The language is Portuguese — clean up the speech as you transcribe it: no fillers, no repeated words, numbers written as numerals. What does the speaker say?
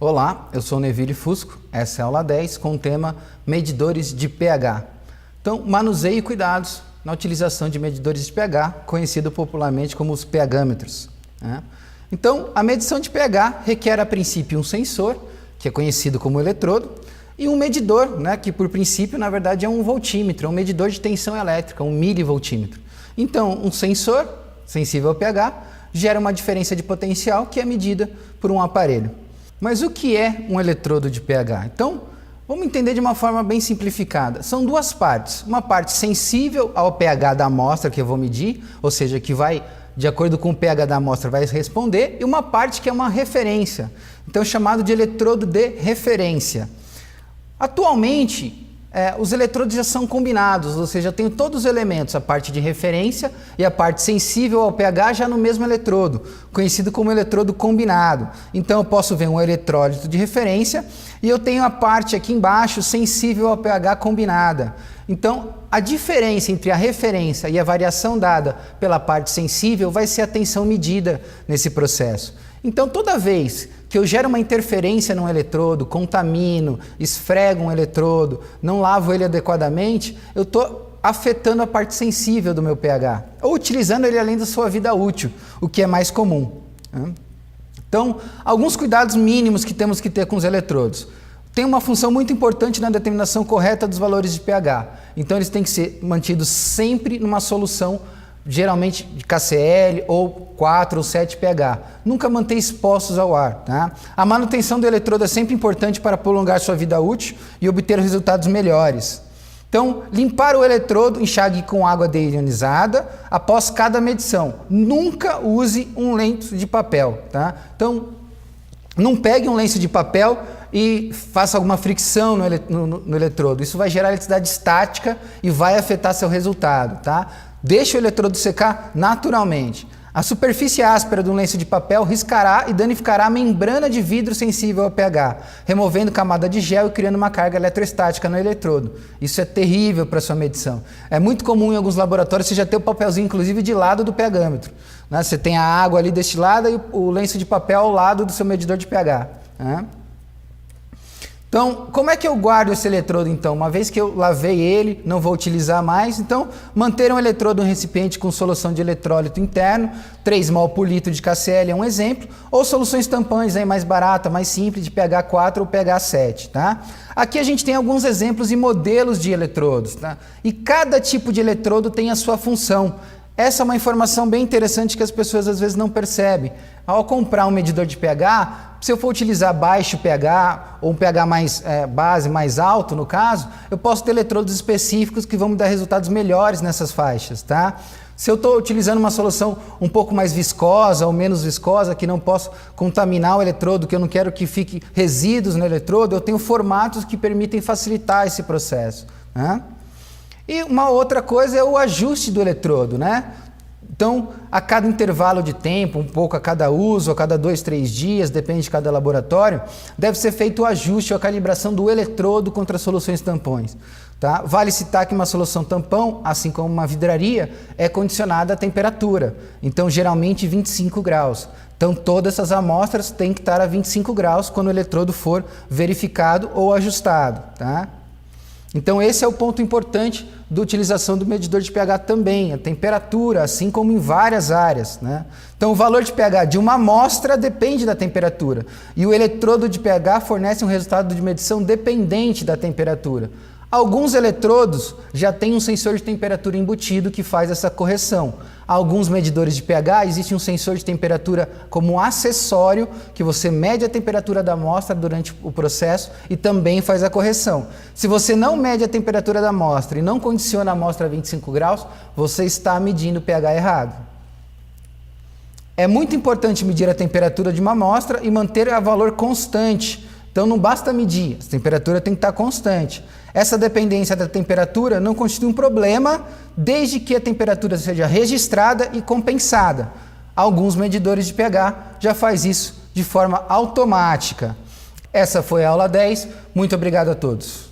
Olá, eu sou Neville Fusco, essa é a aula 10 com o tema Medidores de pH. Então, manuseio e cuidados na utilização de medidores de pH, conhecido popularmente como os pHmetros. Então, a medição de pH requer a princípio um sensor, que é conhecido como eletrodo, e um medidor, que por princípio, na verdade, é um voltímetro, é um medidor de tensão elétrica, um milivoltímetro. Então, um sensor sensível ao pH gera uma diferença de potencial que é medida por um aparelho. Mas o que é um eletrodo de pH? Então, vamos entender de uma forma bem simplificada. São duas partes. Uma parte sensível ao pH da amostra que eu vou medir, ou seja, que vai, de acordo com o pH da amostra, vai responder, e uma parte que é uma referência. Então, chamado de eletrodo de referência. Atualmente, os eletrodos já são combinados, ou seja, eu tenho todos os elementos, a parte de referência e a parte sensível ao pH já no mesmo eletrodo, conhecido como eletrodo combinado. Então eu posso ver um eletrólito de referência e eu tenho a parte aqui embaixo sensível ao pH combinada. Então a diferença entre a referência e a variação dada pela parte sensível vai ser a tensão medida nesse processo. Então toda vez que eu gero uma interferência num eletrodo, contamino, esfrego um eletrodo, não lavo ele adequadamente, eu estou afetando a parte sensível do meu pH, ou utilizando ele além da sua vida útil, o que é mais comum. Então, alguns cuidados mínimos que temos que ter com os eletrodos. Tem uma função muito importante na determinação correta dos valores de pH. Então, eles têm que ser mantidos sempre numa solução geralmente de KCl ou 4 ou 7 pH. Nunca manter expostos ao ar. A manutenção do eletrodo é sempre importante para prolongar sua vida útil e obter resultados melhores. Então, limpar o eletrodo, enxague com água deionizada após cada medição. Nunca use um lenço de papel. Então, não pegue um lenço de papel e faça alguma fricção no eletrodo. Isso vai gerar eletricidade estática e vai afetar seu resultado. Deixe o eletrodo secar naturalmente. A superfície áspera de um lenço de papel riscará e danificará a membrana de vidro sensível ao pH, removendo camada de gel e criando uma carga eletrostática no eletrodo. Isso é terrível para sua medição. É muito comum em alguns laboratórios você já ter o papelzinho, inclusive, de lado do pHmetro. Você tem a água ali destilada e o lenço de papel ao lado do seu medidor de pH. Então, como é que eu guardo esse eletrodo então? Uma vez que eu lavei ele, não vou utilizar mais, então manter um eletrodo em um recipiente com solução de eletrólito interno, 3 mol por litro de KCl é um exemplo, ou soluções tampões mais barata, mais simples, de pH 4 ou pH 7. Aqui a gente tem alguns exemplos e modelos de eletrodos. E cada tipo de eletrodo tem a sua função. Essa é uma informação bem interessante que as pessoas às vezes não percebem. Ao comprar um medidor de pH, se eu for utilizar baixo pH ou um pH mais base, mais alto no caso, eu posso ter eletrodos específicos que vão me dar resultados melhores nessas faixas. Se eu estou utilizando uma solução um pouco mais viscosa ou menos viscosa, que não posso contaminar o eletrodo, que eu não quero que fique resíduos no eletrodo, eu tenho formatos que permitem facilitar esse processo. E uma outra coisa é o ajuste do eletrodo. Então, a cada intervalo de tempo, um pouco a cada uso, a cada 2, 3 dias, depende de cada laboratório, deve ser feito o ajuste ou a calibração do eletrodo contra as soluções tampões. Vale citar que uma solução tampão, assim como uma vidraria, é condicionada à temperatura. Então, geralmente 25 graus. Então, todas essas amostras têm que estar a 25 graus quando o eletrodo for verificado ou ajustado. Então esse é o ponto importante da utilização do medidor de pH também, a temperatura, assim como em várias áreas. Então o valor de pH de uma amostra depende da temperatura e o eletrodo de pH fornece um resultado de medição dependente da temperatura. Alguns eletrodos já têm um sensor de temperatura embutido que faz essa correção. Alguns medidores de pH existe um sensor de temperatura como acessório, que você mede a temperatura da amostra durante o processo e também faz a correção. Se você não mede a temperatura da amostra e não condiciona a amostra a 25 graus, você está medindo o pH errado. É muito importante medir a temperatura de uma amostra e manter a valor constante. Então não basta medir, a temperatura tem que estar constante. Essa dependência da temperatura não constitui um problema desde que a temperatura seja registrada e compensada. Alguns medidores de pH já fazem isso de forma automática. Essa foi a aula 10. Muito obrigado a todos.